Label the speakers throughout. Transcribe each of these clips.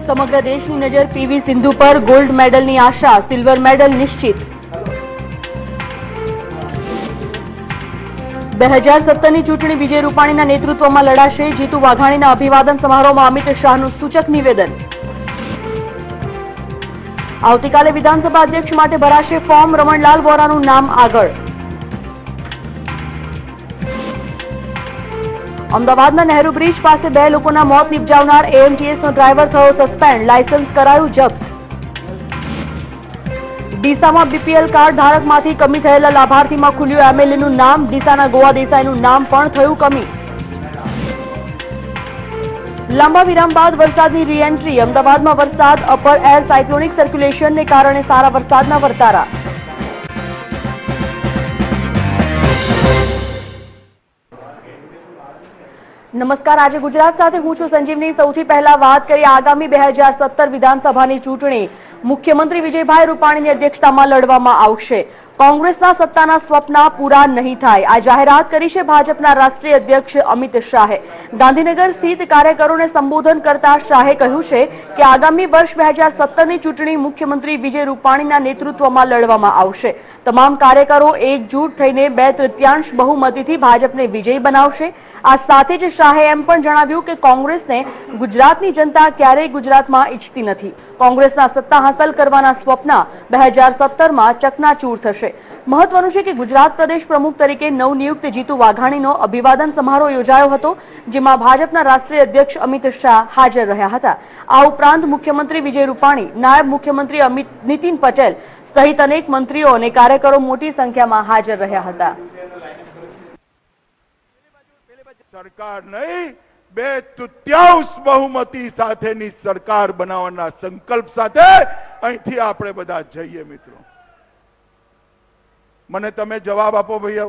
Speaker 1: સમગ્ર દેશની નજર પીવી સિંધુ પર ગોલ્ડ મેડલની આશા, સિલ્વર મેડલ નિશ્ચિત। 2017ની ચૂંટણી વિજય રૂપાણીના નેતૃત્વમાં લડાશે, જીતુ વાઘાણીના અભિવાદન સમારોહમાં અમિત શાહનું સૂચક નિવેદન। આવતીકાલે વિધાનસભા અધ્યક્ષ માટે ભરાશે ફોર્મ, રમણલાલ વોરાનું નામ આગળ। અમદાવાદના નહેરુ બ્રિજ પાસે 2 લોકોના મોત નિપજાવનાર એએમટીએસનો ડ્રાઈવર થયો સસ્પેન્ડ, લાયસન્સ કરાયું જપ્ત। ડીસામાં બીપીએલ કાર્ડ ધારકમાંથી કમી થયેલા લાભાર્થીમાં ખુલ્યું એમએલએનું નામ, ડીસાના ગોવા દેસાઈનું નામ પણ થયું કમી। લાંબા વિરામ બાદ વરસાદની રીએન્ટ્રી, અમદાવાદમાં વરસાદ, અપર એર સાયક્લોનિક સર્ક્યુલેશનને કારણે સારા વરસાદના વર્તારા। નમસ્કાર, આજે ગુજરાત સાથે હું છું સંજીવની। સૌથી પહેલા વાત કરીએ આગામી 2017 વિધાનસભાની ચૂંટણી મુખ્યમંત્રી વિજયભાઈ રૂપાણીની અધ્યક્ષતામાં લડવામાં આવશે। કોંગ્રેસના સત્તાના સ્વપ્ન પૂરા નહીં થાય, આ જાહેરાત કરી છે ભાજપના રાષ્ટ્રીય અધ્યક્ષ અમિત શાહે। ગાંધીનગર સ્થિત કાર્યકરોને સંબોધન કરતા શાહે કહ્યું છે કે આગામી વર્ષ 2017ની ચૂંટણી મુખ્યમંત્રી વિજય રૂપાણીના નેતૃત્વમાં લડવામાં આવશે। તમામ કાર્યકરો એકજૂટ થઈને 2/3 બહુમતીથી ભાજપને વિજયી બનાવશે। આ સાથે જ શાહે એમ પણ જણાવ્યું કે કોંગ્રેસને ગુજરાતની જનતા ક્યારેય ગુજરાતમાં ઈચ્છતી નથી। કોંગ્રેસના સત્તા હાંસલ કરવાના સ્વપ્ન 2017માં ચકનાચૂર થશે। મહત્વનું છે કે ગુજરાત પ્રદેશ પ્રમુખ તરીકે નવનિયુક્ત જીતુ વાઘાણીનો અભિવાદન સમારોહ યોજાયો હતો, જેમાં ભાજપના રાષ્ટ્રીય અધ્યક્ષ અમિત શાહ હાજર રહ્યા હતા। આ ઉપરાંત મુખ્યમંત્રી વિજય રૂપાણી, નાયબ મુખ્યમંત્રી નીતિન પટેલ સહિત અનેક મંત્રીઓ અને કાર્યકરો મોટી સંખ્યામાં હાજર રહ્યા હતા।
Speaker 2: સરકાર નહીં, 2/3 બહુમતી સાથેની સરકાર બનાવવાના સંકલ્પ સાથે અહીંથી આપણે બધા જઈએ। મિત્રો, મને તમે જવાબ આપો ભાઈઓ,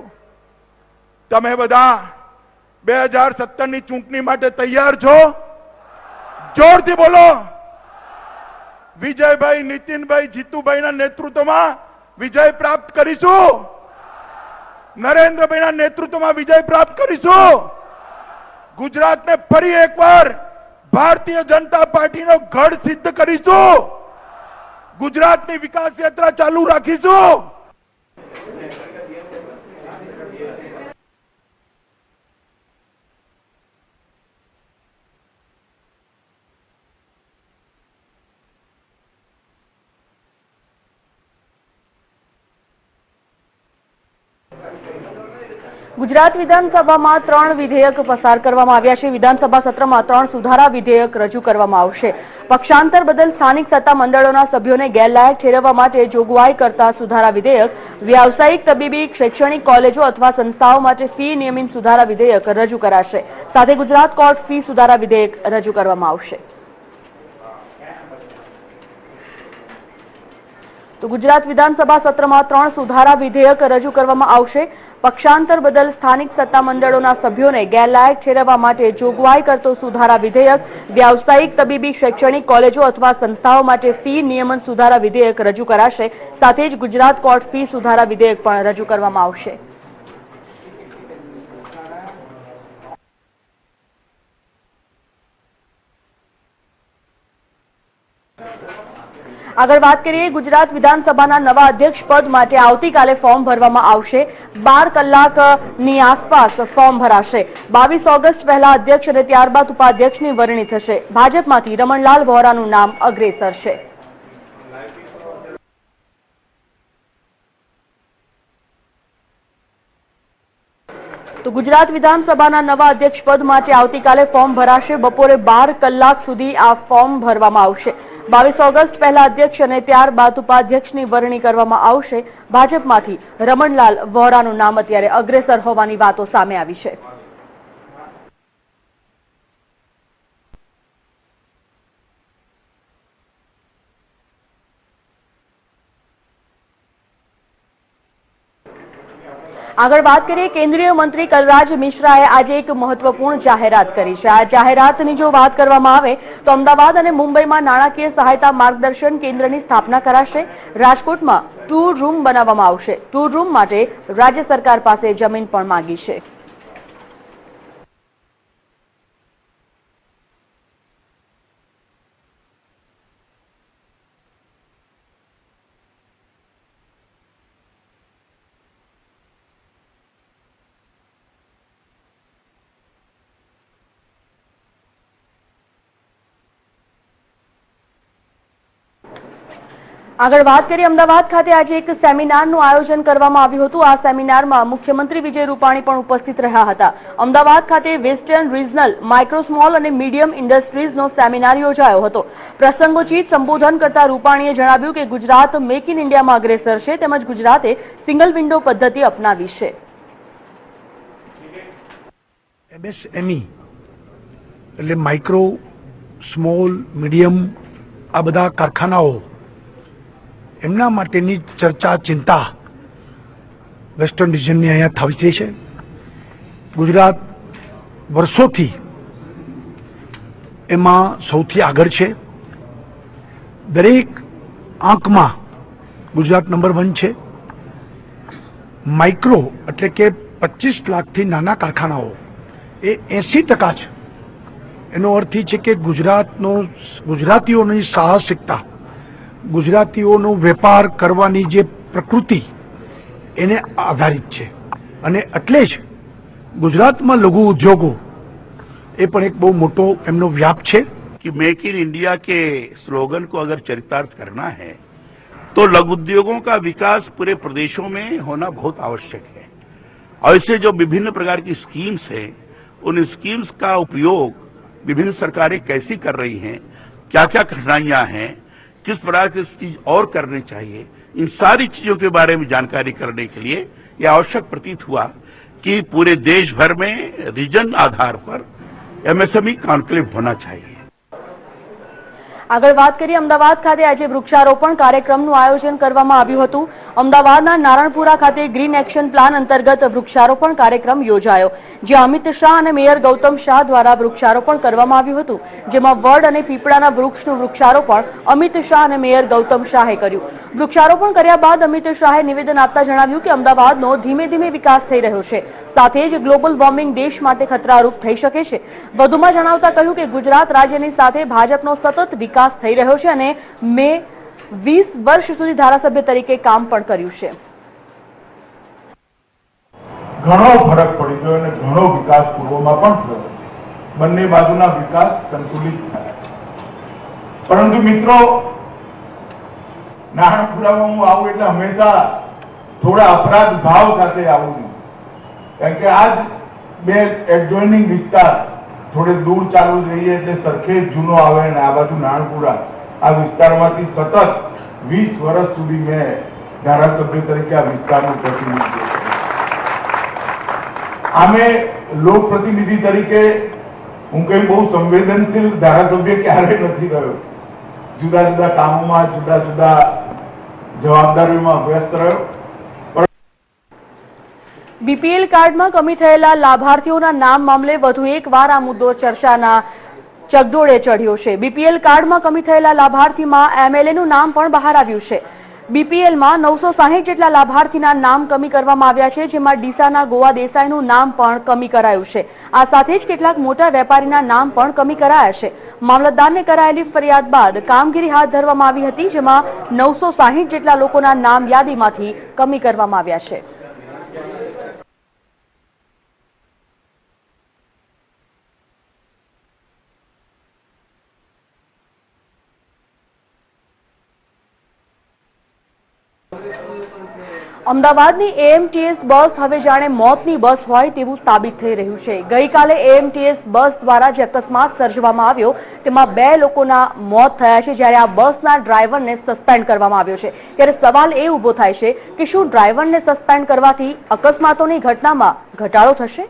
Speaker 2: તમે બધા 2017ની ચૂંટણી માટે તૈયાર છો? જોરથી બોલો। વિજયભાઈ, નીતિનભાઈ, જીતુભાઈના નેતૃત્વમાં વિજય પ્રાપ્ત કરીશું। નરેન્દ્રભાઈના નેતૃત્વમાં વિજય પ્રાપ્ત કરીશું। ગુજરાતને ફરી એકવાર ભારતીય જનતા પાર્ટીનો ગઢ સિદ્ધ કરીશું। ગુજરાતની વિકાસ યાત્રા ચાલુ રાખીશું।
Speaker 1: ગુજરાત વિધાનસભામાં 3 વિધેયક પસાર કરવામાં આવ્યા છે। વિધાનસભા સત્રમાં 3 સુધારા વિધેયક રજૂ કરવામાં આવશે। પક્ષાંતર બદલ સ્થાનિક સત્તા મંડળોના સભ્યોને ગેરલાયક ઠેરવવા માટે જોગવાઈ કરતા સુધારા વિધેયક, વ્યાવસાયિક, તબીબી, શૈક્ષણિક કોલેજો અથવા સંસ્થાઓ માટે ફી નિયમન સુધારા વિધેયક રજૂ કરાશે। સાથે ગુજરાત કોર્ટ ફી સુધારા વિધેયક રજૂ કરવામાં આવશે। તો ગુજરાત વિધાનસભા સત્રમાં 3 સુધારા વિધેયક રજૂ કરવામાં આવશે। પક્ષાંતર બદલ સ્થાનિક સત્તા મંડળોના સભ્યોને ગેરલાયક ઠેરવવા માટે જોગવાઈ કરતો સુધારા વિધેયક, વ્યાવસાયિક, તબીબી, શૈક્ષણિક કોલેજો અથવા સંસ્થાઓ માટે ફી નિયમન સુધારા વિધેયક રજૂ કરાશે। સાથે જ ગુજરાત કોર્ટ ફી સુધારા વિધેયક પણ રજૂ કરવામાં આવશે। આગળ વાત કરીએ, ગુજરાત વિધાનસભાના નવા અધ્યક્ષ પદ માટે આવતીકાલે ફોર્મ ભરવામાં આવશે। 12 કલાકની આસપાસ ફોર્મ ભરાશે। 22 ઓગસ્ટ પહેલા અધ્યક્ષ અને ત્યારબાદ ઉપાધ્યક્ષની વરણી થશે। ભાજપમાંથી રમણલાલ વોરાનું નામ અગ્રેસર છે। તો ગુજરાત વિધાનસભાના નવા અધ્યક્ષ પદ માટે આવતીકાલે ફોર્મ ભરાશે। બપોરે 12 કલાક સુધી આ ફોર્મ ભરવામાં આવશે। 22 ઓગસ્ટ પહેલા અધ્યક્ષ અને ત્યારબાદ ઉપાધ્યક્ષની વરણી કરવામાં આવશે। ભાજપમાંથી રમણલાલ વોરાનું નામ અત્યારે અગ્રેસર હોવાની વાતો સામે આવી છે। આગળ વાત કરીએ, કેન્દ્રીય મંત્રી કલરાજ મિશ્રાએ આજે એક મહત્વપૂર્ણ જાહેરાત કરી છે। આ જાહેરાતની જો વાત કરવામાં આવે તો અમદાવાદ અને મુંબઈમાં નાણાકીય સહાયતા માર્ગદર્શન કેન્દ્રની સ્થાપના કરાશે। રાજકોટમાં ટૂર રૂમ બનાવવામાં આવશે। ટૂર રૂમ માટે રાજ્ય સરકાર પાસે જમીન પણ માંગી છે। આગળ વાત કરીએ અમદાવાદ ખાતે આજે એક સેમિનારનું આયોજન કરવામાં આવ્યું હતું। આ સેમિનારમાં મુખ્યમંત્રી વિજય રૂપાણી પણ ઉપસ્થિત રહ્યા હતા। અમદાવાદ ખાતે વેસ્ટર્ન રિજનલ માઇક્રો સ્મોલ અને મીડિયમ ઇન્ડસ્ટ્રીઝનો સેમિનાર યોજાયો હતો। પ્રસંગોચિત સંબોધન કરતા રૂપાણીએ જણાવ્યું કે ગુજરાત મેક ઇન ઇન્ડિયામાં અગ્રેસર છે તેમજ ગુજરાતે સિંગલ વિન્ડો પદ્ધતિ અપનાવી છે।
Speaker 3: MSME એટલે માઇક્રો સ્મોલ મીડિયમ આ બધા કારખાનાઓ એમના માટેની ચર્ચા ચિંતા વેસ્ટર્ન રિજનની અહીંયા થઈ છે। ગુજરાત વર્ષોથી એમાં સૌથી આગળ છે। દરેક આંકમાં ગુજરાત નંબર 1 છે। માઇક્રો એટલે કે 25 લાખથી નાના કારખાનાઓ એ 80% છે। એનો અર્થ એ છે કે ગુજરાતીઓની સાહસિકતા, ગુજરાતીઓનો વેપાર કરવાની જે પ્રકૃતિ એને આધારિત છે અને એટલે જ ગુજરાતમાં લઘુ ઉદ્યોગો એ પણ એક બહુ મોટો એમનો વ્યાપ છે।
Speaker 4: कि मेक इन इंडिया के स्लोगन को अगर चरितार्थ करना है तो लघु उद्योगों का विकास पूरे प्रदेशों में होना बहुत आवश्यक है और इससे जो विभिन्न प्रकार की स्कीम्स है उन स्कीम्स का उपयोग विभिन्न सरकारें कैसी कर रही हैं, क्या क्या कठिनाइयां हैं, किस प्रकार की चीज और करनी चाहिए, इन सारी चीजों के बारे में जानकारी करने के लिए यह आवश्यक प्रतीत हुआ कि पूरे देश भर में रीजन आधार पर MSME कॉन्क्लेव होना चाहिए।
Speaker 1: આગળ વાત કરીએ અમદાવાદ ખાતે આજે વૃક્ષારોપણ કાર્યક્રમનું આયોજન કરવામાં આવ્યું હતું। અમદાવાદના નારણપુરા ખાતે ગ્રીન એક્શન પ્લાન અંતર્ગત વૃક્ષારોપણ કાર્યક્રમ યોજાયો, જ્યાં અમિત શાહ અને મેયર ગૌતમ શાહ દ્વારા વૃક્ષારોપણ કરવામાં આવ્યું હતું, જેમાં વડ અને પીપળાના વૃક્ષનું વૃક્ષારોપણ અમિત શાહ અને મેયર ગૌતમ શાહે કર્યું। વૃક્ષારોપણ કર્યા બાદ અમિત શાહે નિવેદન આપતા જણાવ્યું કે અમદાવાદનો ધીમે ધીમે વિકાસ થઈ રહ્યો છે, સાથે જ ગ્લોબલ વોર્મિંગ દેશ માટે ખતરારૂપ થઈ શકે છે। વધુમાં જણાવતા કહ્યું કે ગુજરાત રાજ્યની સાથે ભાજપનો સતત વિકાસ થઈ રહ્યો છે અને મેં 20 વર્ષ સુધી ધારાસભ્ય તરીકે કામ પણ કર્યું છે।
Speaker 2: ઘણો ફરક પડી ગયો અને ઘણો વિકાસ પૂર્વમાં પણ થયો। બંને બાજુના વિકાસ સંતુલિત થયા। પરંતુ મિત્રો, નારણપુરામાં હું આવું એટલે હંમેશા થોડા અપરાધ ભાવ સાથે આવું છું, કારણ કે આજ બે એડજોઇનિંગ વિસ્તાર થોડે દૂર ચાલવું જોઈએ એટલે સરખેજ જૂનો આવે અને આ બાજુ નારણપુરા, આ વિસ્તારમાંથી સતત 20 વર્ષ સુધી મેં ધારાસભ્ય તરીકે આ વિસ્તારનું પ્રતિનિધિત્વ કર્યું। આમે લોકપ્રતિનિધિ તરીકે હું કઈ બહુ સંવેદનશીલ ધારાસભ્ય ક્યારેય નથી રહ્યો। જુદા જુદા કામોમાં, જુદા જુદા જવાબદારીઓમાં વ્યસ્ત રહ્યો।
Speaker 1: બીપીએલ કાર્ડમાં કમી થયેલા લાભાર્થીઓના નામ મામલે વધુ એકવાર આ મુદ્દો ચર્ચાના ચગડોળે ચડ્યો છે। બીપીએલ કાર્ડમાં કમી થયેલા લાભાર્થીમાં એમએલએનું નામ પણ બહાર આવ્યું છે। બીપીએલમાં 960 જેટલા લાભાર્થીના નામ કમી કરવામાં આવ્યા છે, જેમાં ડીસાના ગોવા દેસાઈનું નામ પણ કમી કરાયું છે। આ સાથે જ કેટલાક મોટા વેપારીના નામ પણ કમી કરાયા છે। મામલતદારને કરાયેલી ફરિયાદ બાદ કામગીરી હાથ ધરવામાં આવી હતી, જેમાં 960 જેટલા લોકોના નામ યાદીમાંથી કમી કરવામાં આવ્યા છે। અમદાવાદની એએમટીએસ બસ હવે જાણે મોતની બસ હોય તેવું સાબિત થઈ રહ્યું છે। ગઈકાલે એએમટીએસ બસ દ્વારા જે અકસ્માત સર્જવામાં આવ્યો તેમાં 2 લોકોના મોત થયા છે, જ્યારે આ બસના ડ્રાઈવરને સસ્પેન્ડ કરવામાં આવ્યો છે। ત્યારે સવાલ એ ઉભો થાય છે કે શું ડ્રાઈવરને સસ્પેન્ડ કરવાથી અકસ્માતોની ઘટનામાં ઘટાડો થશે?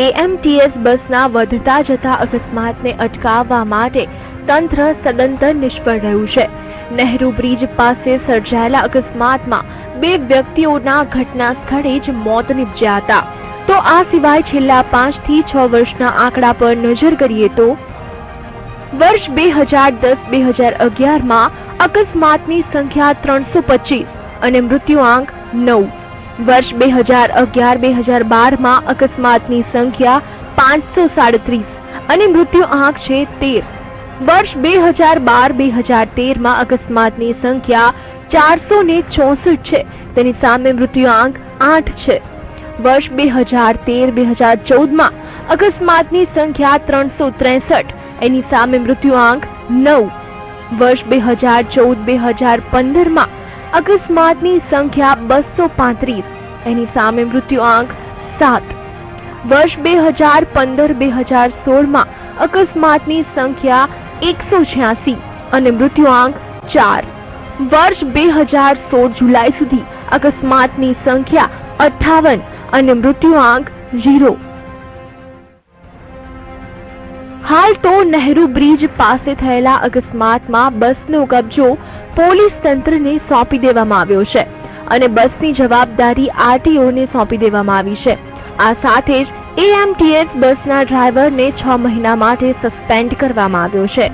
Speaker 1: એએમટીએસ બસના વધતા જતા અકસ્માતને અટકાવવા માટે તંત્ર સદંતર નિષ્ફળ રહ્યું છે। નહેરુ બ્રિજ પાસે સર્જાયેલા અકસ્માતમાં 2 વ્યક્તિઓના ઘટના સ્થળે જ મોત નિપજ્યા હતા। તો આ સિવાય છેલ્લા 5 થી 6 વર્ષના આંકડા પર નજર કરીએ તો વર્ષ 2010-2011માં અકસ્માતની સંખ્યા 325 અને મૃત્યુઆંક 9। વર્ષ 2011-2012માં અકસ્માતની સંખ્યા 537 અને મૃત્યુઆંક છે 13। વર્ષ 2012-2013માં અકસ્માતની સંખ્યા 464 છે, તેની સામે મૃત્યુઆંક
Speaker 5: 8 છે. વર્ષ 2013-2014 અકસ્માતની સંખ્યા 363, એની સામે મૃત્યુઆંક 9. વર્ષ 2014-2015 અકસ્માતની સંખ્યા 235, એની સામે મૃત્યુઆંક 7. વર્ષ 2015-2016 અકસ્માતની સંખ્યા 186 અને મૃત્યુઆંક 4. વર્ષ 2016 જુલાઈ સુધી અકસ્માતની સંખ્યા 58 અને મૃત્યુઆંક 0. હાલ તો નહેરુ બ્રિજ પાસે થયેલા અકસ્માતમાં બસનો કબજો પોલીસ તંત્રને સોંપી દેવામાં આવ્યો છે અને બસની જવાબદારી આરટીઓને સોંપી દેવામાં આવી છે. આ સાથે જ એએમટીએસ બસના ડ્રાઈવરને 6 મહિના માટે સસ્પેન્ડ કરવામાં આવ્યો છે.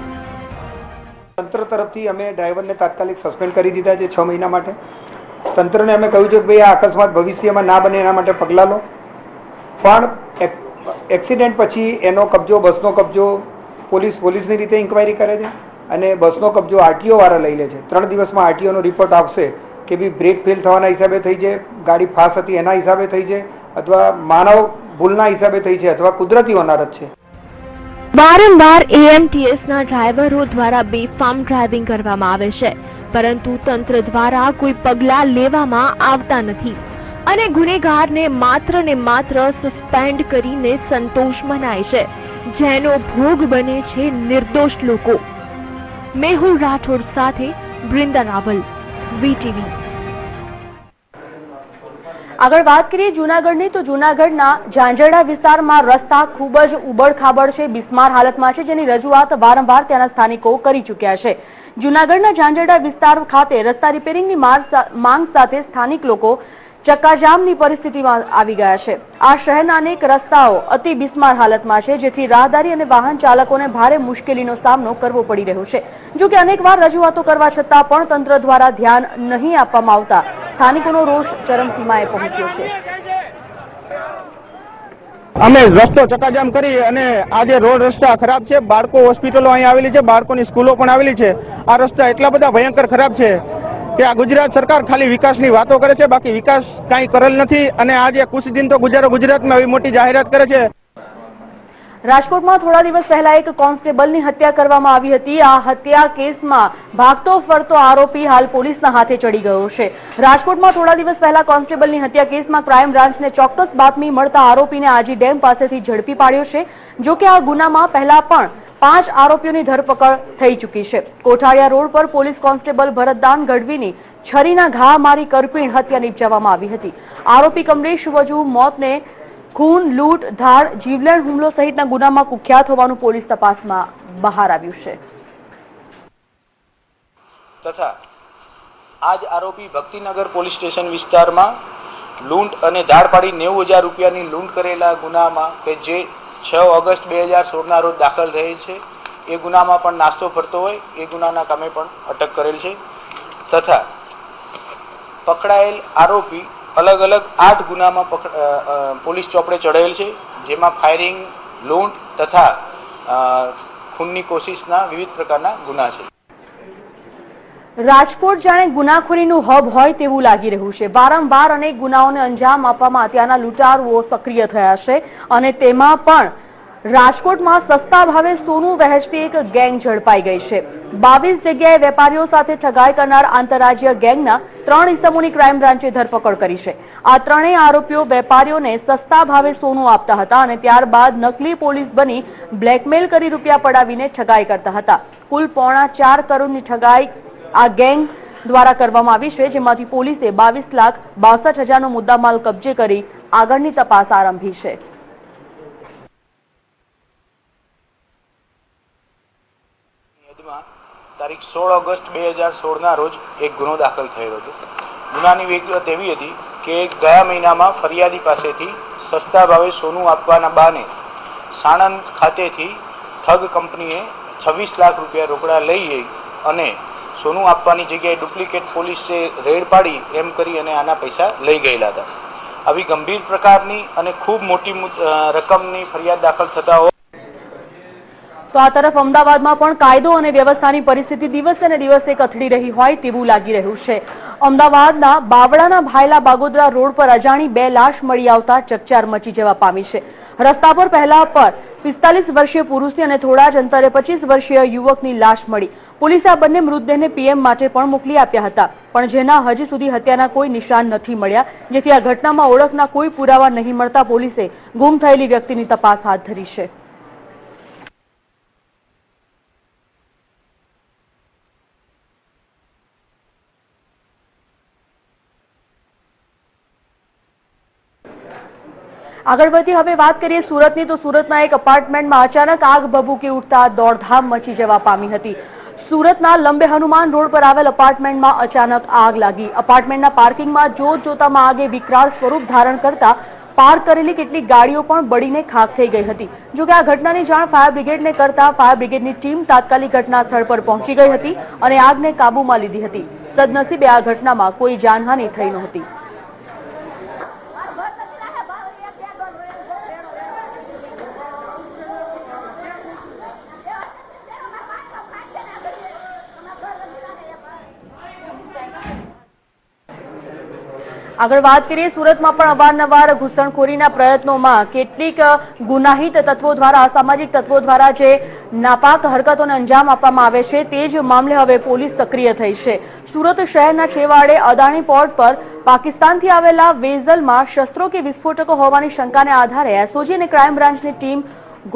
Speaker 6: તંત્ર તરફથી અમે ડ્રાઈવરને તાત્કાલિક સસ્પેન્ડ કરી દીધા છે 6 મહિના માટે. તંત્રને અમે કહ્યું છે કે ભાઈ આ અકસ્માત ભવિષ્યમાં ના બને એના માટે પગલાં લો, પણ એક્સિડન્ટ પછી એનો કબજો, બસનો કબજો પોલીસની રીતે ઇન્ક્વાયરી કરે છે અને બસનો કબજો આરટીઓ વાળા લઈ લે છે. 3 દિવસમાં આરટીઓનો રિપોર્ટ આવશે કે ભાઈ બ્રેક ફેલ થવાના હિસાબે થઈ છે, ગાડી ફાસ્ટ હતી એના હિસાબે થઈ છે, અથવા માનવ ભૂલના હિસાબે થઈ છે, અથવા કુદરતી હોનારત છે.
Speaker 5: વારંવાર એએમટીએસના ડ્રાઈવરો દ્વારા બેફામ ડ્રાઇવિંગ કરવામાં આવે છે, પરંતુ તંત્ર દ્વારા કોઈ પગલાં લેવામાં આવતા નથી અને ગુનેગારને માત્ર ને માત્ર સસ્પેન્ડ કરીને સંતોષ મનાય છે, જેનો ભોગ બને છે નિર્દોષ લોકો. મેહુલ રાઠોડ સાથે બ્રિંદા રાવલ, વીટીવી.
Speaker 1: આગળ વાત કરીએ જૂનાગઢની, તો જૂનાગઢના ઝાંઝરડા વિસ્તારમાં રસ્તા ખૂબ જ ઉબડ-ખાબડ છે, બિસ્માર હાલતમાં છે, જેની રજૂઆત વારંવાર ત્યાંના સ્થાનિકો કરી ચૂક્યા છે. જૂનાગઢના ઝાંઝરડા વિસ્તાર ખાતે રસ્તા રિપેરિંગની માંગ સાથે સ્થાનિક લોકો ચક્કાજામની પરિસ્થિતિમાં આવી ગયા છે. આ શહેરના અનેક રસ્તાઓ અતિ બિસ્માર હાલતમાં છે, જેથી રાહદારી અને વાહન ચાલકોને ભારે મુશ્કેલીનો સામનો કરવો પડી રહ્યો છે. જો કે અનેકવાર રજૂઆતો કરવા છતાં પણ તંત્ર દ્વારા ધ્યાન નહીં આપવામાં આવતા સ્થાનિકોનો રોષ ચરમસીમાએ પહોંચ્યો છે.
Speaker 7: અમે રસ્તો ચક્કાજામ કરી અને આજે રોડ રસ્તા ખરાબ છે, બાળકો હોસ્પિટલો અહીં આવેલી છે, બાળકોની સ્કૂલો પણ આવેલી છે. આ રસ્તા એટલા બધા ભયંકર ખરાબ છે કે આ ગુજરાત સરકાર ખાલી વિકાસની વાતો કરે છે, બાકી વિકાસ કાંઈ કરેલ નથી. અને આજે કુછ દિન તો ગુજારો ગુજરાતમાં આવી મોટી જાહેરાત કરે છે.
Speaker 1: રાજકોટમાં થોડા દિવસ પહેલા એક કોન્સ્ટેબલની હત્યા કરવામાં આવી હતી. આ હત્યા કેસમાં ભાગતો ફરતો આરોપી હાલ પોલીસના હાથે ચડી ગયો છે. રાજકોટમાં થોડા દિવસ પહેલા કોન્સ્ટેબલની હત્યા કેસમાં ક્રાઇમ બ્રાન્ચને ચોક્કસ બાતમી મળતા આરોપીને આજી ડેમ પાસેથી ઝડપી પાડ્યો છે. જો કે આ ગુનામાં પહેલા પણ 5 આરોપીઓની ધરપકડ થઈ ચૂકી છે. કોઠાળિયા રોડ પર પોલીસ કોન્સ્ટેબલ ભરતદાન ગઢવીની છરીના ઘા મારી કરપીણ હત્યા નિપજાવવામાં આવી હતી. આરોપી કમલેશ વજુ મોતને ખૂન, લૂંટ, ધાડ, જીવલેણ હુમલો સહિતના ગુનામાં કુખ્યાત હોવાનું પોલીસ તપાસમાં બહાર આવ્યું છે.
Speaker 6: તથા આજ આરોપી ભક્તિનગર પોલીસ સ્ટેશન વિસ્તારમાં લૂંટ અને ધાડ પાડી 90,000 રૂપિયાની લૂંટ કરેલા ગુનામાં કે જે 6 ઓગસ્ટ 2016ના રોજ દાખલ થયેલ છે, એ ગુનામાં પણ નાસ્તો ફરતો હોય એ ગુનાના કામે પણ અટક કરેલ છે. તથા પકડાયેલ આરોપી અલગ અલગ 8 ગુનામાં પોલીસ ચોપડે ચડાયેલ છે, જેમાં ફાયરિંગ, લૂંટ તથા ખૂનની કોશિશના વિવિધ પ્રકારના ગુના છે.
Speaker 1: રાજકોટ જાણે ગુનાખોરીનું હબ હોય તેવું લાગી રહ્યું છે. વારંવાર અનેક ગુનાઓને અંજામ આપવામાં ત્યાંના લૂંટારુઓ સક્રિય થયા છે અને તેમાં પણ રાજકોટમાં સસ્તા ભાવે સોનું વહેંચતી એક ગેંગ ઝડપાઈ ગઈ છે. 22 જગ્યાએ વેપારીઓ સાથે ઠગાઈ કરનાર આંતરરાજ્ય ગેંગના 3 ઇસમોની ક્રાઇમ બ્રાન્ચે ધરપકડ કરી છે. આ ત્રણેય આરોપીઓ વેપારીઓને સસ્તા ભાવે સોનું આપતા હતા અને ત્યારબાદ નકલી પોલીસ બની બ્લેકમેલ કરી રૂપિયા પડાવીને ઠગાઈ કરતા હતા. કુલ 4.25 કરોડની ઠગાઈ આ ગેંગ દ્વારા કરવામાં આવી છે, જેમાંથી પોલીસે 22,62,000નો મુદ્દામાલ કબજે કરી આગળની તપાસ આરંભી છે.
Speaker 6: તારીખ 16 ઓગસ્ટ 2016ના રોજ એક ગુનો દાખલ થયો હતો. ગુનાની વિગત એવી હતી કે ગયા મહિનામાં ફરિયાદી પાસેથી સસ્તા ભાવે સોનું આપવાના બહાને સાણંદ ખાતેથી ઠગ કંપનીએ 26 લાખ રૂપિયા રોકડા લઈ ગઈ અને સોનું આપવાની જગ્યાએ ડુપ્લિકેટ પોલીસે રેડ પાડી એમ કરી અને આના પૈસા લઈ ગયેલા હતા. આવી ગંભીર પ્રકારની અને ખૂબ મોટી રકમની ફરિયાદ દાખલ થતા હોય
Speaker 1: તો આ તરફ અમદાવાદમાં પણ કાયદો અને વ્યવસ્થાની પરિસ્થિતિ દિવસે ને દિવસે કથળી રહી હોય તેવું લાગી રહ્યું છે. અમદાવાદના બાવળાના ભાયલા બાગોદરા રોડ પર અજાણી 2 લાશ મળી આવતા ચકચાર મચી જવા પામી છે. રસ્તા પર પહેલા પર 45 વર્ષીય પુરુષની અને થોડા જ અંતરે 25 વર્ષીય યુવકની લાશ મળી. પોલીસે આ બંને મૃતદેહને પીએમ માટે પણ મોકલી આપ્યા હતા, પણ જેના હજી સુધી હત્યાના કોઈ નિશાન નથી મળ્યા, જેથી આ ઘટનામાં ઓળખના કોઈ પુરાવા નહીં મળતા પોલીસે ગુમ થયેલી વ્યક્તિની તપાસ હાથ ધરી છે. આગળ વધી હવે વાત કરીએ સુરતની, તો સુરતના એક અપાર્ટમેન્ટમાં અચાનક આગ ભભૂકી ઉઠતા દોડધામ મચી જવા પામી હતી. સુરતના લંબે હનુમાન રોડ પર આવેલ અપાર્ટમેન્ટમાં અચાનક આગ લાગી. અપાર્ટમેન્ટના પાર્કિંગમાં જોત જોતામાં આગે વિકરાળ સ્વરૂપ ધારણ કરતા પાર્ક કરેલી કેટલીક ગાડીઓ પણ બળીને ખાખ થઈ ગઈ હતી. જોકે આ ઘટનાની જાણ ફાયર બ્રિગેડને કરતા ફાયર બ્રિગેડની ટીમ તાત્કાલિક ઘટના સ્થળ પર પહોંચી ગઈ હતી અને આગને કાબૂમાં લીધી હતી. સદનસીબે આ ઘટનામાં કોઈ જાનહાનિ થઈ નહોતી. આગળ વાત કરીએ, સુરતમાં પણ અવારનવાર ઘૂસણખોરીના પ્રયત્નોમાં કેટલીક ગુનાહિત તત્વો દ્વારા, અસામાજિક તત્વો દ્વારા જે નાપાક હરકતોને અંજામ આપવામાં આવે છે, તે જ મામલે હવે પોલીસ સક્રિય થઈ છે. સુરત શહેરના છેવાડે અદાણી પોર્ટ પર પાકિસ્તાનથી આવેલા વેઝલમાં શસ્ત્રો કે વિસ્ફોટકો હોવાની શંકાને આધારે એસઓજી અને ક્રાઇમ બ્રાન્ચની ટીમ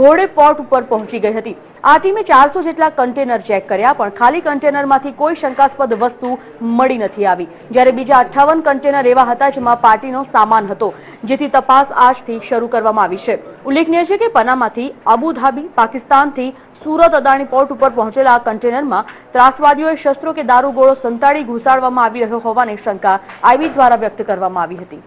Speaker 1: ઘોડે પોર્ટ ઉપર પહોંચી ગઈ હતી. આ ટીમે 400 જેટલા કન્ટેનર ચેક કર્યા, પણ ખાલી કન્ટેનરમાંથી કોઈ શંકાસ્પદ વસ્તુ મળી નથી આવી, જ્યારે બીજા 58 કન્ટેનર એવા હતા જેમાં પાર્ટીનો સામાન હતો, જેથી તપાસ આજથી શરૂ કરવામાં આવી છે. ઉલ્લેખનીય છે કે પનામાથી અબુધાબી, પાકિસ્તાનથી સુરત અદાણી પોર્ટ ઉપર પહોંચેલા આ કન્ટેનરમાં ત્રાસવાદીઓએ શસ્ત્રો કે દારૂગોળો સંતાડી ઘુસાડવામાં આવી રહ્યો હોવાની શંકા આઈબી દ્વારા વ્યક્ત કરવામાં આવી હતી.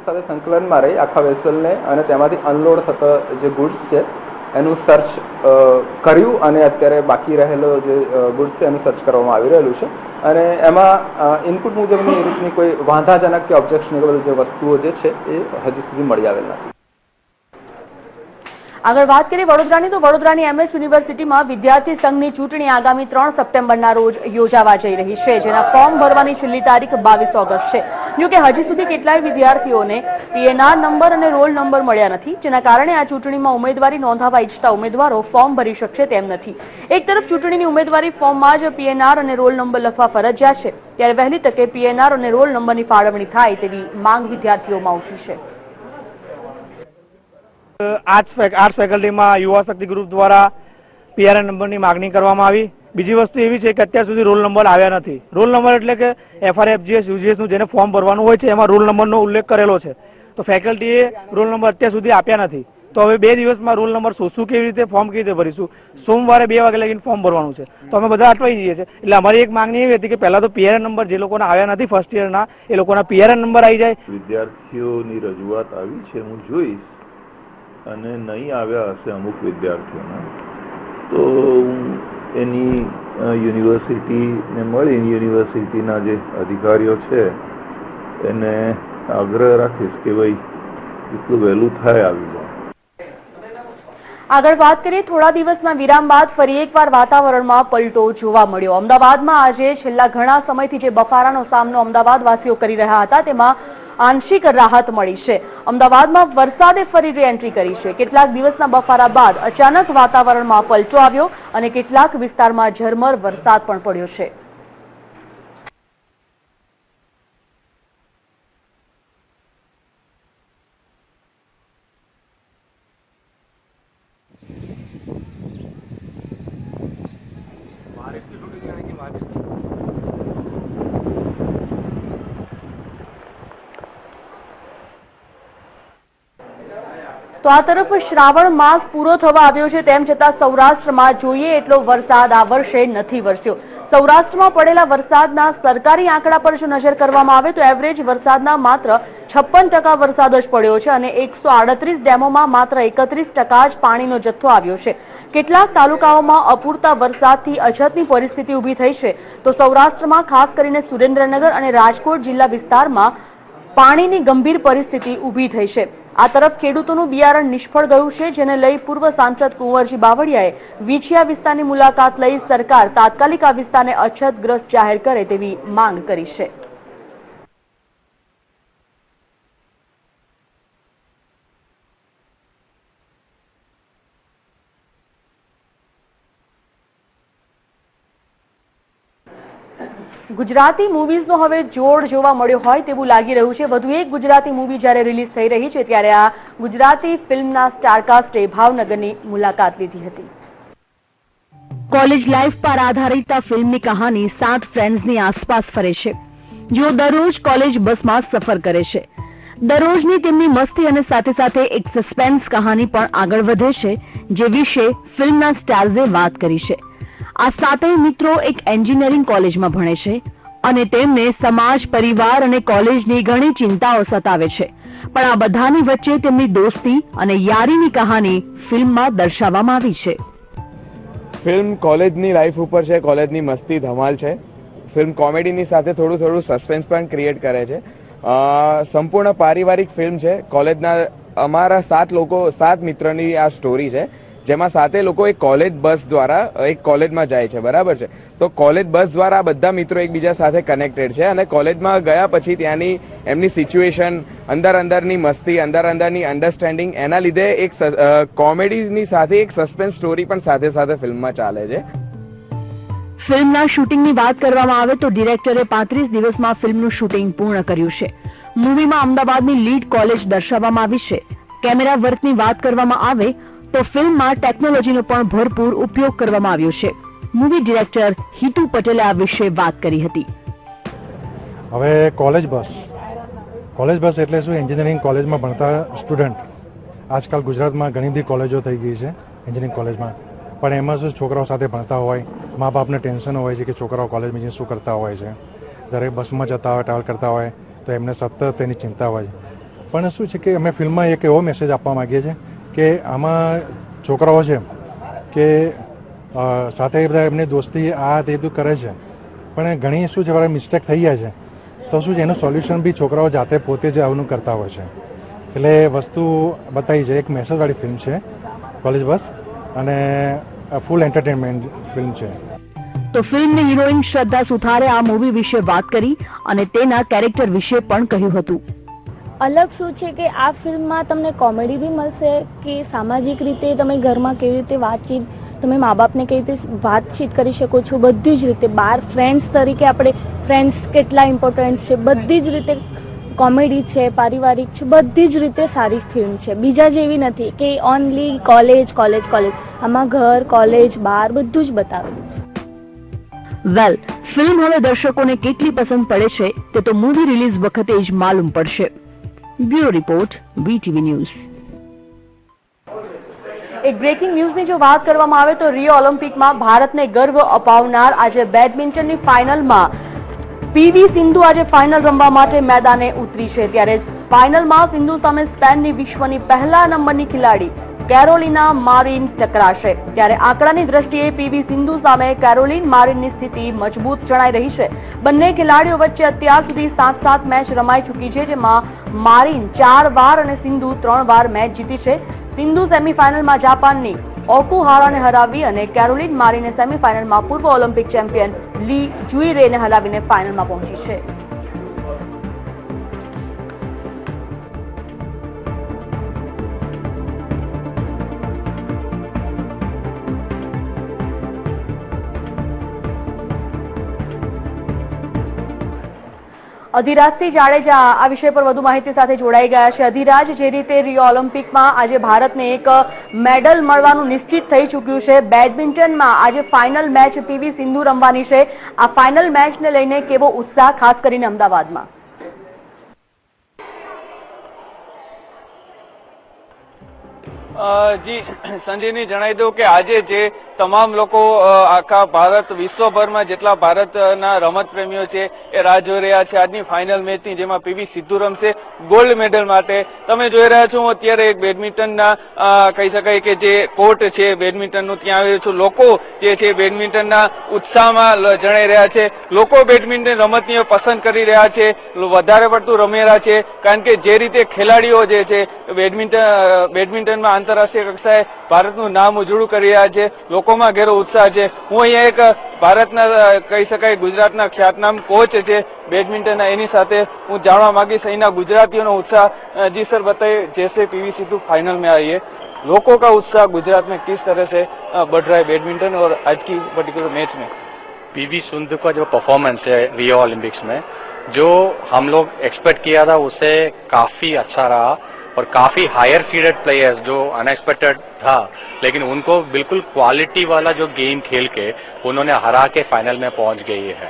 Speaker 8: સાથે સંકલનમાં રહી આખા વેસલને અને તેમાંથી અનલોડ થતા જે ગુડ્સ છે એનું સર્ચ કર્યું અને અત્યારે બાકી રહેલો જે ગુડ્સ છે એનું સર્ચ કરવામાં આવી રહેલું છે અને એમાં ઇનપુટ મુજબની એ રીતની કોઈ વાંધાજનક કે ઓબ્જેક્શનેબલ જે વસ્તુઓ જે છે એ હજી સુધી મળી આવેલ નથી.
Speaker 1: આગળ વાત કરીએ વડોદરાની, તો વડોદરાની એમએસ યુનિવર્સિટીમાં વિદ્યાર્થી સંઘની ચૂંટણી આગામી 3 સપ્ટેમ્બરના રોજ યોજાવા જઈ રહી છે, જેના ફોર્મ ભરવાની છેલ્લી તારીખ 22 ઓગસ્ટ છે. જોકે હજી સુધી કેટલાય વિદ્યાર્થીઓને પીએનઆર નંબર અને રોલ નંબર મળ્યા નથી, જેના કારણે આ ચૂંટણીમાં ઉમેદવારી નોંધાવવા ઈચ્છતા ઉમેદવારો ફોર્મ ભરી શકશે તેમ નથી. એક તરફ ચૂંટણીની ઉમેદવારી ફોર્મમાં જ પીએનઆર અને રોલ નંબર લખવા ફરજિયાત છે, ત્યારે વહેલી તકે પીએનઆર અને રોલ નંબરની ફાળવણી થાય તેવી માંગ વિદ્યાર્થીઓમાં ઉઠી છે.
Speaker 7: આર્ટ્સ ફેકલ્ટીમાં યુવા શક્તિ ગ્રુપ દ્વારા પીઆરએન નંબરની માગણી કરવામાં આવી. બીજી વસ્તુ એવી છે કે અત્યાર સુધી રોલ નંબર આવ્યા નથી. રોલ નંબર એટલે કે એફઆરએફજીએસ યુજીએસ નું જેને ફોર્મ ભરવાનું હોય છે એમાં રોલ નંબરનો ઉલ્લેખ કરેલો છે, તો ફેકલ્ટીએ રોલ નંબર અત્યાર સુધી આપ્યા નથી. તો હવે 2 દિવસમાં રોલ નંબર શોધશું કેવી રીતે, ફોર્મ કેવી રીતે ભરીશું? સોમવારે 2 વાગે લગીને ફોર્મ ભરવાનું છે, તો અમે બધા અટવાઈ જઈએ છીએ. એટલે અમારી એક માંગણી એવી હતી કે પહેલા તો પીઆરએન નંબર જે લોકોના આવ્યા નથી ફર્સ્ટ યરના, એ લોકોના પીઆરએન નંબર આવી જાય.
Speaker 9: વિદ્યાર્થીઓની રજૂઆત આવી છે, હું જોઈશ અને નહીં આવ્યા હશે અમુક વિદ્યાર્થીઓના તો એની યુનિવર્સિટીને મળી યુનિવર્સિટીના જે અધિકારીઓ છે એને આગ્રહ રાખીશ કે ભાઈ જેટલું વહેલું થાય આવી જાય.
Speaker 1: આગળ વાત કરીએ, થોડા દિવસના વિરામ બાદ ફરી એકવાર વાતાવરણમાં પલટો જોવા મળ્યો. અમદાવાદમાં આજે છેલ્લા ઘણા સમયથી જે બફારાનો સામનો અમદાવાદવાસીઓ કરી રહ્યા હતા તેમાં આંશિક રાહત મળી છે. અમદાવાદમાં વરસાદે ફરી રીએન્ટ્રી કરી છે. કેટલાક દિવસના બફારા બાદ અચાનક વાતાવરણમાં પલટો આવ્યો અને કેટલાક વિસ્તારમાં ઝરમર વરસાદ પણ પડ્યો છે. તો આ તરફ શ્રાવણ માસ પૂરો થવા આવ્યો છે, તેમ છતાં સૌરાષ્ટ્રમાં જોઈએ એટલો વરસાદ આ વર્ષે નથી વરસ્યો. સૌરાષ્ટ્રમાં પડેલા વરસાદના સરકારી આંકડા પર જો નજર કરવામાં આવે તો એવરેજ વરસાદના માત્ર 56% વરસાદ જ પડ્યો છે અને 138 ડેમોમાં માત્ર 31% જ પાણીનો જથ્થો આવ્યો છે. કેટલાક તાલુકાઓમાં અપૂરતા વરસાદથી અછતની પરિસ્થિતિ ઊભી થઈ છે, તો સૌરાષ્ટ્રમાં ખાસ કરીને સુરેન્દ્રનગર અને રાજકોટ જિલ્લા વિસ્તારમાં પાણીની ગંભીર પરિસ્થિતિ ઊભી થઈ છે. આ તરફ ખેડૂતોનું બિયારણ નિષ્ફળ ગયું છે, જેને લઈ પૂર્વ સાંસદ કુંવરજી બાવળિયાએ વીછિયા વિસ્તારની મુલાકાત લઈ સરકાર તાત્કાલિક આ વિસ્તારને અછતગ્રસ્ત જાહેર કરે તેવી માંગ કરી છે. ગુજરાતી મૂવીઝનો હવે જોડ જોવા મળ્યો હોય તેવું લાગી રહ્યું છે. વધુ એક ગુજરાતી મૂવી જ્યારે રિલીઝ થઈ રહી છે ત્યારે આ ગુજરાતી ફિલ્મના સ્ટારકાસ્ટે ભાવનગરની મુલાકાત લીધી હતી.
Speaker 5: કોલેજ લાઈફ પર આધારિત આ ફિલ્મની કહાની 7 ફ્રેન્ડ્સની આસપાસ ફરે છે, જેઓ દરરોજ કોલેજ બસમાં સફર કરે છે. દરરોજની તેમની મસ્તી અને સાથે સાથે એક સસ્પેન્સ કહાની પણ આગળ વધે છે, જે વિશે ફિલ્મના સ્ટાર્સે વાત કરી છે. આ 7 મિત્રો એક એન્જિનિયરિંગ કોલેજમાં ભણે છે અને તેમને સમાજ, પરિવાર અને કોલેજની ઘણી ચિંતાઓ સતાવે છે, પણ આ બધાની વચ્ચે તેમની દોસ્તી અને યારીની કહાની ફિલ્મમાં દર્શાવવામાં આવી છે.
Speaker 7: ફિલ્મ કોલેજની લાઈફ ઉપર છે, કોલેજની મસ્તી ધમાલ છે. ફિલ્મ કોમેડીની સાથે થોડું સસ્પેન્સ પણ ક્રિએટ કરે છે. સંપૂર્ણ પારિવારિક ફિલ્મ છે. કોલેજના અમારા 7 મિત્રોની આ સ્ટોરી છે, જેમાં 7 લોકો એક કોલેજ બસ દ્વારા એક કોલેજમાં જાય છે, બરાબર છે. તો કોલેજ બસ દ્વારા બધા મિત્રો એકબીજા સાથે કનેક્ટેડ છે અને કોલેજમાં ગયા પછી ત્યાંની એમની સિચ્યુએશન, અંદરની મસ્તી, અંદરની અન્ડરસ્ટેન્ડિંગ, એના લીધે એક કોમેડીની સાથે એક સસ્પેન્સ સ્ટોરી પણ સાથે ફિલ્મમાં ચાલે છે.
Speaker 5: ફિલ્મના શૂટિંગની વાત કરવામાં આવે તો ડિરેક્ટરે 35 દિવસમાં ફિલ્મનું શૂટિંગ પૂર્ણ કર્યું છે. મૂવીમાં અમદાવાદની લીડ કોલેજ દર્શાવવામાં આવી છે. કેમેરા વર્કની વાત કરવામાં આવે તો ફિલ્મમાં ટેકનોલોજીનો પણ ભરપૂર ઉપયોગ કરવામાં આવ્યો છે. મૂવી ડિરેક્ટર હિતુ પટેલે આ વિશે વાત કરી હતી.
Speaker 10: હવે કોલેજ બસ એટલે શું? એન્જિનિયરિંગ કોલેજમાં ભણતા સ્ટુડન્ટ. આજકાલ ગુજરાતમાં ઘણી બધી કોલેજો થઈ ગઈ છે એન્જિનિયરિંગ કોલેજમાં, પણ એમાં શું છોકરાઓ સાથે ભણતા હોય, મા બાપને ટેન્શન હોય છે કે છોકરાઓ કોલેજમાં જઈને શું કરતા હોય છે. જ્યારે બસમાં જતા હોય, ટ્રાવેલ કરતા હોય તો એમને સતત તેની ચિંતા હોય. પણ શું છે કે અમે ફિલ્મમાં એક એવો મેસેજ આપવા માંગીએ છીએ કે આમાં છોકરાઓ છે કે સાથે બધા એમની દોસ્તી આ તે બધું કરે છે, પણ ઘણી શું છે મિસ્ટેક થઈ જાય છે, તો શું છે એનું સોલ્યુશન બી છોકરાઓ જાતે પોતે જ આવનું કરતા હોય છે. એટલે વસ્તુ બતાવી છે. એક મેસેજવાળી ફિલ્મ છે કોલેજ બસ, અને ફૂલ એન્ટરટેનમેન્ટ ફિલ્મ છે.
Speaker 5: તો ફિલ્મની હિરોઈન શ્રદ્ધા સુથારે આ મૂવી વિશે વાત કરી અને તેના કેરેક્ટર વિશે પણ કહ્યું હતું.
Speaker 11: અલગ શું છે કે આ ફિલ્મમાં તમને કોમેડી બી મળશે કે સામાજિક રીતે તમે ઘરમાં કેવી રીતે વાતચીત, તમે મા બાપને કેવી રીતે વાતચીત કરી શકો છો, બધી જ રીતે બાર ફ્રેન્ડ્સ તરીકે આપણે ફ્રેન્ડ્સ કેટલા ઇમ્પોર્ટન્ટ છે, બધી જ રીતે કોમેડી છે, પારિવારિક છે, બધી જ રીતે સારી ફિલ્મ છે. બીજા જેવી નથી કે ઓનલી કોલેજ. આમાં ઘર, કોલેજ, બાર બધું જ બતાવેલું છે.
Speaker 5: વેલ, ફિલ્મ હવે દર્શકોને કેટલી પસંદ પડે છે તે તો મૂવી રિલીઝ વખતે જ માલુમ પડશે. Bureau report, VTV news.
Speaker 1: એક બ્રેકિંગ ન્યૂઝની જો વાત કરવામાં આવે તો રિયો ઓલિમ્પિકમાં ભારતને ગર્વ અપાવનાર આજે બેડમિન્ટનની ફાઇનલમાં પીવી સિંધુ આજે ફાઇનલ રમવા માટે મેદાને ઉતરી છે. ત્યારે ફાઇનલમાં સિંધુ સામે સ્પેનની વિશ્વની પહેલા નંબરની ખેલાડી કેરોલિના મારિન ટકરાશે. ત્યારે આંકડાની દ્રષ્ટિએ પીવી સિંધુ સામે કેરોલિન મારિનની સ્થિતિ મજબૂત જણાઈ રહી છે. બંને ખેલાડીઓ વચ્ચે અત્યાર સુધી 7 મેચ રમાઈ ચૂકી છે, જેમાં મારિન 4 વાર અને સિંધુ 3 વાર મેચ જીતી છે. સિંધુ સેમીફાઇનલમાં જાપાનની ઓકુહારાને હરાવી અને કેરોલિન મારિને સેમીફાઇનલમાં પૂર્વ ઓલિમ્પિક ચેમ્પિયન લી જુઈરેને હરાવીને ફાઇનલમાં પહોંચી છે. અધિરાજસિંહ જાડેજા આ વિષય પર વધુ માહિતી સાથે જોડાઈ ગયા છે. અધિરાજ, જે રીતે રિયો ઓલિમ્પિકમાં આજે ભારતને એક મેડલ મળવાનું નિશ્ચિત થઈ ચૂક્યું છે, બેડમિન્ટનમાં આજે ફાઇનલ મેચ પીવી સિંધુ રમવાની છે. આ ફાઇનલ મેચને લઈને કેવો ઉત્સાહ, ખાસ કરીને અમદાવાદમાં?
Speaker 12: જી સંજયની જણાવી દઉં કે આજે જે તમામ લોકો આખા ભારત, વિશ્વભરમાં જેટલા ભારતના રમત પ્રેમીઓ છે એ રાહ જોઈ રહ્યા છે આજની ફાઇનલ મેચની, જેમાં પીવી સિંધુ રમશે ગોલ્ડ મેડલ માટે. તમે જોઈ રહ્યા છો, હું અત્યારે એક બેડમિન્ટનના કહી શકાય કે જે કોર્ટ છે બેડમિન્ટનનું, ત્યાં આવ્યો છું. લોકો જે છે બેડમિન્ટનના ઉત્સાહમાં જણાઈ રહ્યા છે. લોકો બેડમિન્ટન રમતને પસંદ કરી રહ્યા છે, વધારે પડતું રમી રહ્યા છે, કારણ કે જે રીતે ખેલાડીઓ જે છે બેડમિન્ટનમાં આંતરરાષ્ટ્રીય કક્ષાએ ભારતનું નામ ઉજળું કરી રહ્યા છે. લોકોમાં ઘેરો ઉત્સાહ છે. હું અહીંયા એક ભારતના કહી શકાય ગુજરાતના ખ્યાતનામ કોચ છે બેડમિન્ટનના, એની સાથે હું જાણવા માંગીશ અહીંના ગુજરાતીઓનો उत्साह. जी सर बताइए, जैसे पीवी सिंधु फाइनल में आई है, लोगों का उत्साह गुजरात में किस तरह से बढ़ रहा है बैडमिंटन और आज की पर्टिकुलर मैच में?
Speaker 13: पीवी सिंधु का जो परफॉर्मेंस है रियो ओलंपिक्स में, जो हम लोग एक्सपेक्ट किया था उससे काफी अच्छा रहा और काफी हायर सीडेड प्लेयर्स जो अनएक्सपेक्टेड था, लेकिन उनको बिल्कुल क्वालिटी वाला जो गेम खेल के उन्होंने हरा के फाइनल में पहुंच गई है.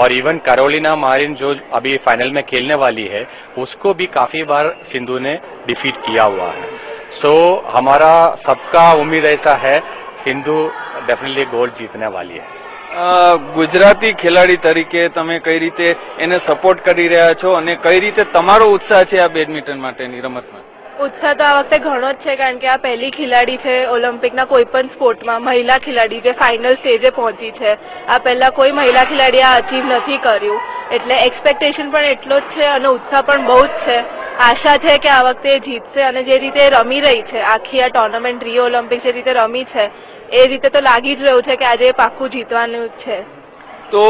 Speaker 13: और इवन कैरोलिना मारिन जो अभी फाइनल में खेलने वाली है उसको भी काफी बार सिंधु ने डिफीट किया हुआ है. सो हमारा सबका उम्मीद ऐसा है सिंधु डेफिनेटली गोल्ड जीतने वाली है.
Speaker 12: ગુજરાતી ખેલાડી તરીકે તમે કઈ રીતે એને સપોર્ટ કરી રહ્યા છો અને કઈ રીતે તમારો ઉત્સાહ છે આ બેડમિન્ટન માટેની રમતમાં?
Speaker 14: ઉત્સાહ તો આ વખતે ઘણો જ છે, કારણ કે આ પહેલી ખેલાડી છે ઓલિમ્પિકના કોઈ પણ સ્પોર્ટમાં, મહિલા ખેલાડી જે ફાઇનલ સ્ટેજે પહોંચી છે. આ પહેલા કોઈ મહિલા ખેલાડી આ અચીવ નથી કર્યું, એટલે એક્સપેક્ટેશન પણ એટલો જ છે અને ઉત્સાહ પણ બહુ જ છે. આશા છે કે આ વખતે જીતશે અને જે રીતે રમી રહી છે આખી આ ટુર્નામેન્ટ રિયો ઓલિમ્પિક જે રીતે રમી છે એ રીતે તો લાગી જ રહ્યું છે કે આજે પાક્કું જીતવાનું જ છે.
Speaker 12: તો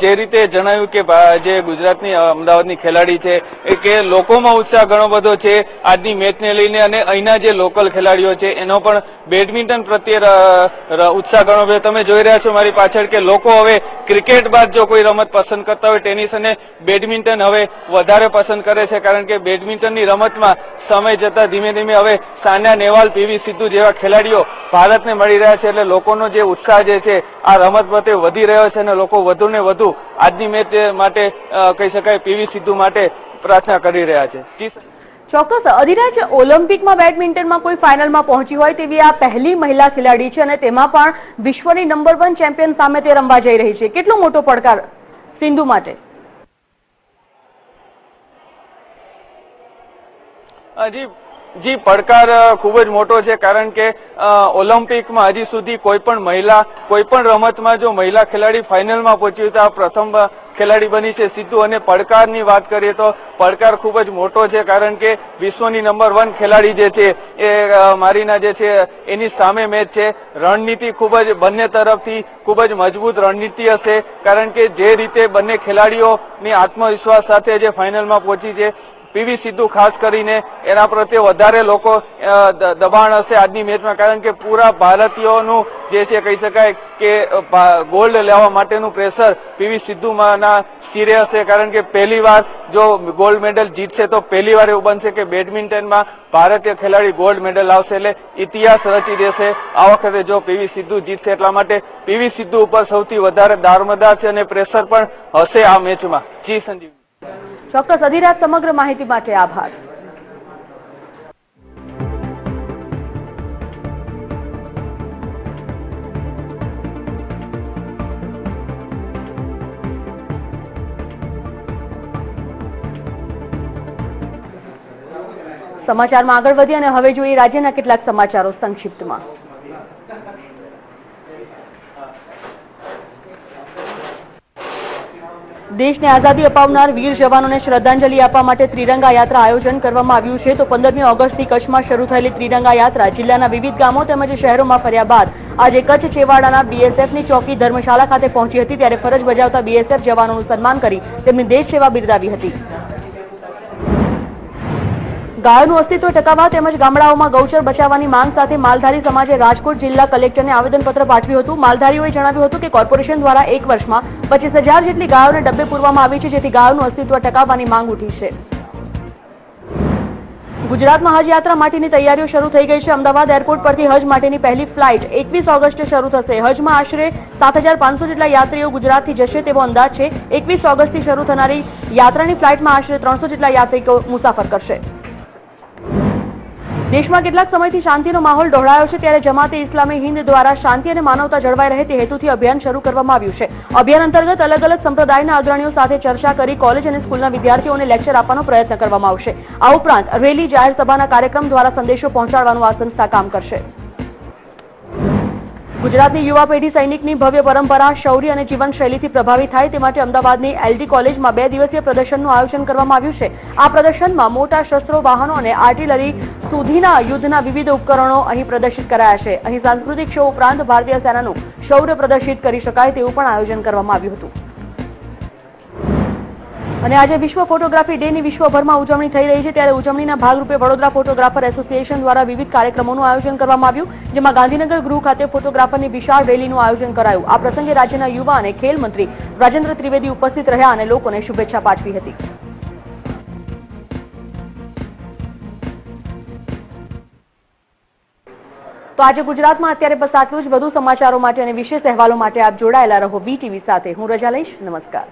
Speaker 12: જે રીતે જણાવ્યું કે જે ગુજરાતની અમદાવાદની ખેલાડી છે એ કે લોકોમાં ઉત્સાહ ઘણો બધો છે આજની મેચને લઈને, અને અહીંના જે લોકલ ખેલાડીઓ છે એનો પણ બેડમિન્ટન પ્રત્યે ઉત્સાહ ઘણો બધો. તમે જોઈ રહ્યા છો મારી પાછળ કે લોકો હવે ક્રિકેટ બાદ જો કોઈ રમત પસંદ કરતા હોય ટેનિસ અને બેડમિન્ટન હવે વધારે પસંદ કરે છે, કારણ કે બેડમિન્ટનની રમતમાં સમય જતા ધીમે ધીમે હવે સાનિયા નેહવાલ, પીવી સિંધુ જેવા ખેલાડીઓ ભારતને મળી રહ્યા છે, એટલે લોકોનો જે ઉત્સાહ જે છે આ રમત પ્રત્યે વધી રહ્યો છે અને લોકો વધુ ને વધુ આજની મેચ માટે કહી શકાય પીવી સિંધુ માટે પ્રાર્થના કરી રહ્યા છે.
Speaker 1: ચોક્કસ અધિરાજ, ઓલિમ્પિકમાં બેડમિન્ટનમાં કોઈ ફાઇનલમાં પહોંચી હોય તેવી આ પહેલી મહિલા ખેલાડી છે અને તેમાં પણ વિશ્વની નંબર 1 ચેમ્પિયન સામે તે રમવા જઈ રહી છે. કેટલો મોટો પડકાર સિંધુ માટે?
Speaker 12: જી પડકાર ખૂબ જ મોટો છે, કારણ કે ઓલિમ્પિકમાં હજી સુધી કોઈ પણ મહિલા કોઈ પણ રમતમાં જો મહિલા ખેલાડી ફાઇનલમાં પહોંચી તો આ પ્રથમ ખેલાડી બની છે સિંધુ. અને પડકારની વાત કરીએ તો પડકાર ખૂબ જ મોટો છે, કારણ કે વિશ્વની નંબર 1 ખેલાડી જે છે એ મારીના જે છે એની સામે મેચ છે. રણનીતિ ખૂબ જ બંને તરફથી ખૂબ જ મજબૂત રણનીતિ હશે, કારણ કે જે રીતે બંને ખેલાડીઓની આત્મવિશ્વાસ સાથે જે ફાઇનલમાં પહોંચી છે, પીવી સિંધુ ખાસ કરીને એના પ્રત્યે વધારે લોકો દબાણ હશે આજની મેચમાં, કારણ કે પૂરા ભારતીયોનું જે છે કહી શકાય કે ગોલ્ડ લેવા માટેનું પ્રેશર પીવી સિંધુના શિરે હશે, કારણ કે પહેલી વાર જો ગોલ્ડ મેડલ જીતશે તો પહેલી વાર એવું બનશે કે બેડમિન્ટનમાં ભારતીય ખેલાડી ગોલ્ડ મેડલ લાવશે, એટલે ઇતિહાસ રચી દેશે આ વખતે જો પીવી સિંધુ જીતશે. એટલા માટે પીવી સિંધુ ઉપર સૌથી વધારે દારોમદાર છે અને પ્રેશર પણ હશે આ મેચમાં. જી સંજીવ.
Speaker 1: ચોક્કસ અધિરાજ, સમગ્ર માહિતી માટે આભાર. સમાચારમાં આગળ વધીએ અને હવે જોઈએ રાજ્યના કેટલાક સમાચારો સંક્ષિપ્તમાં. દેશને આઝાદી અપાવનાર વીર જવાનોને શ્રદ્ધાંજલિ આપવા માટે ત્રિરંગા યાત્રા આયોજન કરવામાં આવ્યું છે. તો 15મી ઓગસ્ટથી કચ્છમાં શરૂ થયેલી ત્રિરંગા યાત્રા જિલ્લાના વિવિધ ગામો તેમજ શહેરોમાં ફર્યા બાદ આજે કચ્છ છેવાડાના બીએસએફની ચોકી ધર્મશાળા ખાતે પહોંચી હતી, ત્યારે ફરજ બજાવતા બીએસએફ જવાનોનું સન્માન કરી તેમની દેશ સેવા બિરદાવી હતી. ગાયોનું અસ્તિત્વ ટકાવવા તેમજ ગામડાઓમાં ગૌચર બચાવવાની માંગ સાથે માલધારી સમાજે રાજકોટ જિલ્લા કલેક્ટરને આવેદનપત્ર પાઠવ્યું હતું. માલધારીઓએ જણાવ્યું હતું કે કોર્પોરેશન દ્વારા એક વર્ષમાં 25,000 જેટલી ગાયોને ડબ્બે પૂરવામાં આવી છે, જેથી ગાયોનું અસ્તિત્વ ટકાવવાની માંગ ઉઠી છે. ગુજરાતમાં હજ યાત્રા માટેની તૈયારીઓ શરૂ થઈ ગઈ છે. અમદાવાદ એરપોર્ટ પરથી હજ માટેની પહેલી ફ્લાઇટ 21 ઓગસ્ટે શરૂ થશે. હજમાં આશરે 7,500 જેટલા યાત્રીઓ ગુજરાતથી જશે તેવો અંદાજ છે. 21 ઓગસ્ટથી શરૂ થનારી યાત્રાની ફ્લાઇટમાં આશરે 300 જેટલા યાત્રિકો મુસાફર કરશે. દેશમાં કેટલાક સમયથી શાંતિનો માહોલ ડહોળાયો છે, ત્યારે જમાતે ઇસ્લામે હિન્દ દ્વારા શાંતિ અને માનવતા જળવાઈ રહે તે હેતુથી અભિયાન શરૂ કરવામાં આવ્યું છે. અભિયાન અંતર્ગત અલગ અલગ સંપ્રદાયના અગ્રણીઓ સાથે ચર્ચા કરી કોલેજ અને સ્કૂલના વિદ્યાર્થીઓને લેક્ચર આપવાનો પ્રયત્ન કરવામાં આવશે. આ ઉપરાંત રેલી, જાહેર સભાના કાર્યક્રમ દ્વારા સંદેશો પહોંચાડવાનું આ સંસ્થા કામ કરશે. ગુજરાતની યુવા પેઢી સૈનિકની ભવ્ય પરંપરા, શૌર્ય અને જીવનશૈલીથી પ્રભાવિત થાય તે માટે અમદાવાદની એલડી કોલેજમાં 2 દિવસીય પ્રદર્શનનું આયોજન કરવામાં આવ્યું છે. આ પ્રદર્શનમાં મોટા શસ્ત્રો, વાહનો અને આર્ટિલરી સુધીના યુદ્ધના વિવિધ ઉપકરણો અહીં પ્રદર્શિત કરાયા છે. અહીં સાંસ્કૃતિક શો ઉપરાંત ભારતીય સેનાનું શૌર્ય પ્રદર્શિત કરી શકાય તેવું પણ આયોજન કરવામાં આવ્યું હતું. અને આજે વિશ્વ ફોટોગ્રાફી ડેની વિશ્વભરમાં ઉજવણી થઈ રહી છે, ત્યારે ઉજવણીના ભાગરૂપે વડોદરા ફોટોગ્રાફર એસોસિએશન દ્વારા વિવિધ કાર્યક્રમોનું આયોજન કરવામાં આવ્યું, જેમાં ગાંધીનગર ગૃહ ખાતે ફોટોગ્રાફરની વિશાળ રેલીનું આયોજન કરાયું. આ પ્રસંગે રાજ્યના યુવા અને ખેલ મંત્રી રાજેન્દ્ર ત્રિવેદી ઉપસ્થિત રહ્યા અને લોકોને શુભેચ્છા પાઠવી હતી. તો આજે ગુજરાતમાં અત્યારે બસ આટલું જ. વધુ સમાચારો માટે અને વિશેષ અહેવાલો માટે આપ જોડાયેલા રહો BTV સાથે. હું રજા લઈશ. નમસ્કાર.